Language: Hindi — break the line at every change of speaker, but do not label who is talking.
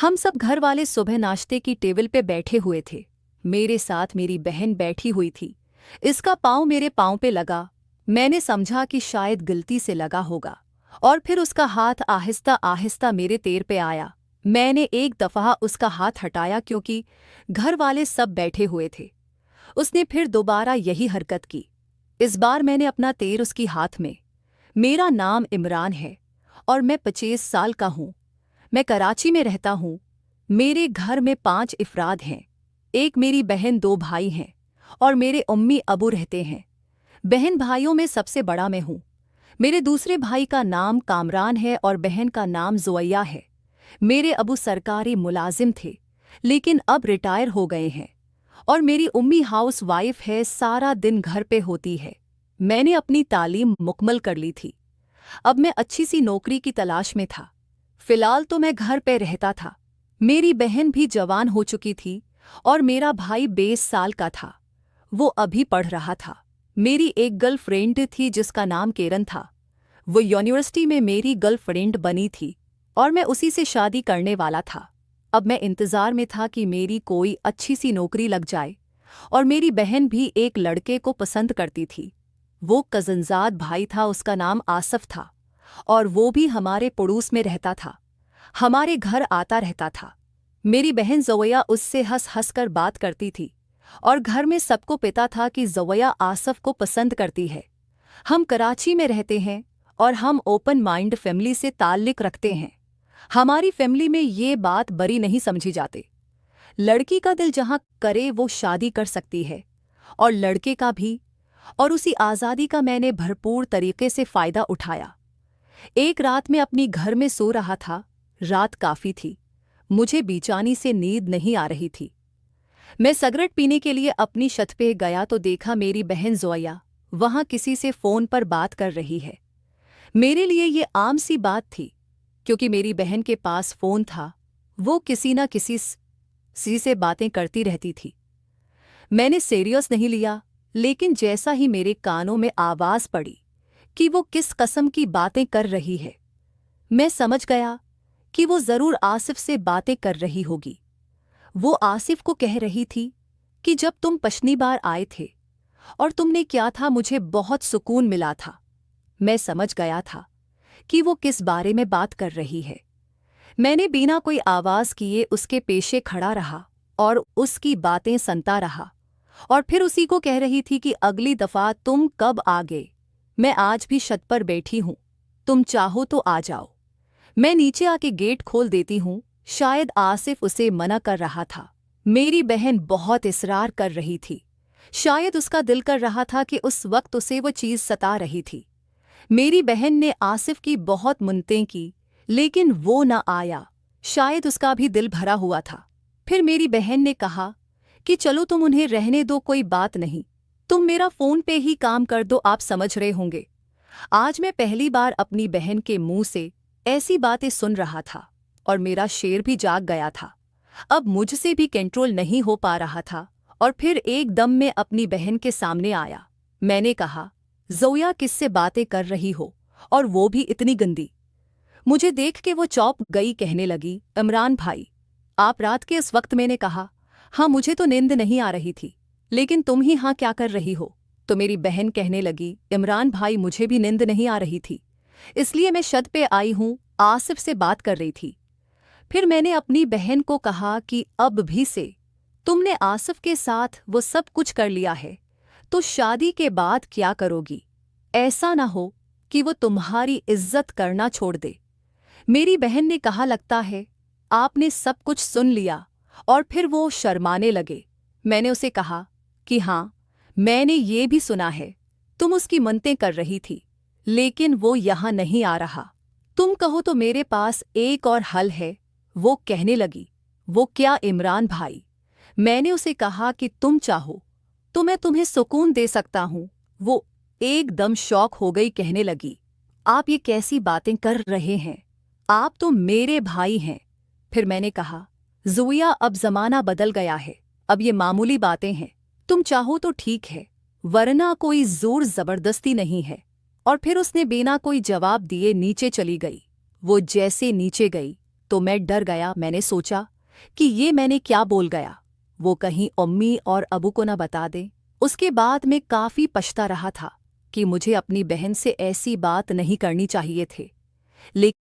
हम सब घर वाले सुबह नाश्ते की टेबल पे बैठे हुए थे। मेरे साथ मेरी बहन बैठी हुई थी। इसका पाँव मेरे पाँव पे लगा। मैंने समझा कि शायद गलती से लगा होगा, और फिर उसका हाथ आहिस्ता आहिस्ता मेरे पैर पे आया। मैंने एक दफ़ा उसका हाथ हटाया क्योंकि घर वाले सब बैठे हुए थे। उसने फिर दोबारा यही हरकत की। इस बार मैंने अपना पैर उसकी हाथ में। मेरा नाम इमरान है और मैं 25 साल का हूँ। मैं कराची में रहता हूँ। मेरे घर में 5 इफ़राद हैं। एक मेरी बहन, 2 भाई हैं और मेरे उम्मी अबू रहते हैं। बहन भाइयों में सबसे बड़ा मैं हूँ। मेरे दूसरे भाई का नाम कामरान है और बहन का नाम ज़ुवैया है। मेरे अबू सरकारी मुलाजिम थे, लेकिन अब रिटायर हो गए हैं। और मेरी उम्मी हाउस वाइफ है, सारा दिन घर पे होती है। मैंने अपनी तालीम मुकम्मल कर ली थी। अब मैं अच्छी सी नौकरी की तलाश में था। फिलहाल तो मैं घर पे रहता था। मेरी बहन भी जवान हो चुकी थी और मेरा भाई 20 साल का था। वो अभी पढ़ रहा था। मेरी एक गर्लफ्रेंड थी जिसका नाम केरन था। वो यूनिवर्सिटी में मेरी गर्लफ्रेंड बनी थी और मैं उसी से शादी करने वाला था। अब मैं इंतज़ार में था कि मेरी कोई अच्छी सी नौकरी लग जाए। और मेरी बहन भी एक लड़के को पसंद करती थी। वो कज़नज़ाद भाई था, उसका नाम आसफ था और वो भी हमारे पड़ोस में रहता था। हमारे घर आता रहता था। मेरी बहन ज़ुवैया उससे हंस हंस कर बात करती थी और घर में सबको पता था कि ज़ुवैया आसफ को पसंद करती है। हम कराची में रहते हैं और हम ओपन माइंड फैमिली से ताल्लुक़ रखते हैं। हमारी फैमिली में ये बात बड़ी नहीं समझी जाती। लड़की का दिल जहाँ करे वो शादी कर सकती है, और लड़के का भी। और उसी आज़ादी का मैंने भरपूर तरीके से फ़ायदा उठाया। एक रात मैं अपनी घर में सो रहा था। रात काफ़ी थी। मुझे बेचैनी से नींद नहीं आ रही थी। मैं सिगरेट पीने के लिए अपनी छत पे गया तो देखा मेरी बहन ज़ुवैया वहाँ किसी से फ़ोन पर बात कर रही है। मेरे लिए ये आम सी बात थी, क्योंकि मेरी बहन के पास फ़ोन था। वो किसी न किसी से बातें करती रहती थी। मैंने सीरियस नहीं लिया, लेकिन जैसा ही मेरे कानों में आवाज़ पड़ी कि वो किस कस्म की बातें कर रही है, मैं समझ गया कि वो ज़रूर आसिफ से बातें कर रही होगी। वो आसिफ को कह रही थी कि जब तुम पिछली बार आए थे और तुमने क्या था, मुझे बहुत सुकून मिला था। मैं समझ गया था कि वो किस बारे में बात कर रही है। मैंने बिना कोई आवाज़ किए उसके पेशे खड़ा रहा और उसकी बातें सुनता रहा, और फिर उसी को कह रही थी कि अगली दफ़ा तुम कब आ गए? मैं आज भी छत पर बैठी हूँ, तुम चाहो तो आ जाओ। मैं नीचे आके गेट खोल देती हूँ। शायद आसिफ उसे मना कर रहा था। मेरी बहन बहुत इसरार कर रही थी। शायद उसका दिल कर रहा था कि उस वक्त उसे वो चीज़ सता रही थी। मेरी बहन ने आसिफ की बहुत मिन्नतें की, लेकिन वो न आया। शायद उसका भी दिल भरा हुआ था। फिर मेरी बहन ने कहा कि चलो तुम उन्हें रहने दो, कोई बात नहीं, तुम मेरा फ़ोन पे ही काम कर दो, आप समझ रहे होंगे। आज मैं पहली बार अपनी बहन के मुंह से ऐसी बातें सुन रहा था और मेरा शेर भी जाग गया था। अब मुझसे भी कंट्रोल नहीं हो पा रहा था और फिर एकदम मैं अपनी बहन के सामने आया। मैंने कहा, ज़ुवैया किससे बातें कर रही हो, और वो भी इतनी गंदी? मुझे देख के वो चौंक गई। कहने लगी, इमरान भाई, आप रात के इस वक्त? मैंने कहा, हाँ, मुझे तो नींद नहीं आ रही थी, लेकिन तुम ही हाँ क्या कर रही हो? तो मेरी बहन कहने लगी, इमरान भाई, मुझे भी नींद नहीं आ रही थी, इसलिए मैं छत पे आई हूँ, आसिफ से बात कर रही थी। फिर मैंने अपनी बहन को कहा कि अब भी से तुमने आसिफ के साथ वो सब कुछ कर लिया है, तो शादी के बाद क्या करोगी? ऐसा ना हो कि वो तुम्हारी इज्जत करना छोड़ दे। मेरी बहन ने कहा, लगता है आपने सब कुछ सुन लिया, और फिर वो शर्माने लगे। मैंने उसे कहा कि हाँ, मैंने ये भी सुना है, तुम उसकी मिन्नतें कर रही थी, लेकिन वो यहाँ नहीं आ रहा। तुम कहो तो मेरे पास एक और हल है। वो कहने लगी, वो क्या इमरान भाई? मैंने उसे कहा कि तुम चाहो तो मैं तुम्हें सुकून दे सकता हूँ। वो एकदम शॉक हो गई। कहने लगी, आप ये कैसी बातें कर रहे हैं? आप तो मेरे भाई हैं। फिर मैंने कहा, ज़ुवैया, अब ज़माना बदल गया है, अब ये मामूली बातें हैं। तुम चाहो तो ठीक है, वरना कोई ज़ोर ज़बरदस्ती नहीं है। और फिर उसने बिना कोई जवाब दिए नीचे चली गई। वो जैसे नीचे गई, तो मैं डर गया। मैंने सोचा कि ये मैंने क्या बोल गया, वो कहीं अम्मी और अबू को न बता दें। उसके बाद मैं काफ़ी पछता रहा था कि मुझे अपनी बहन से ऐसी बात नहीं करनी चाहिए थी, लेकिन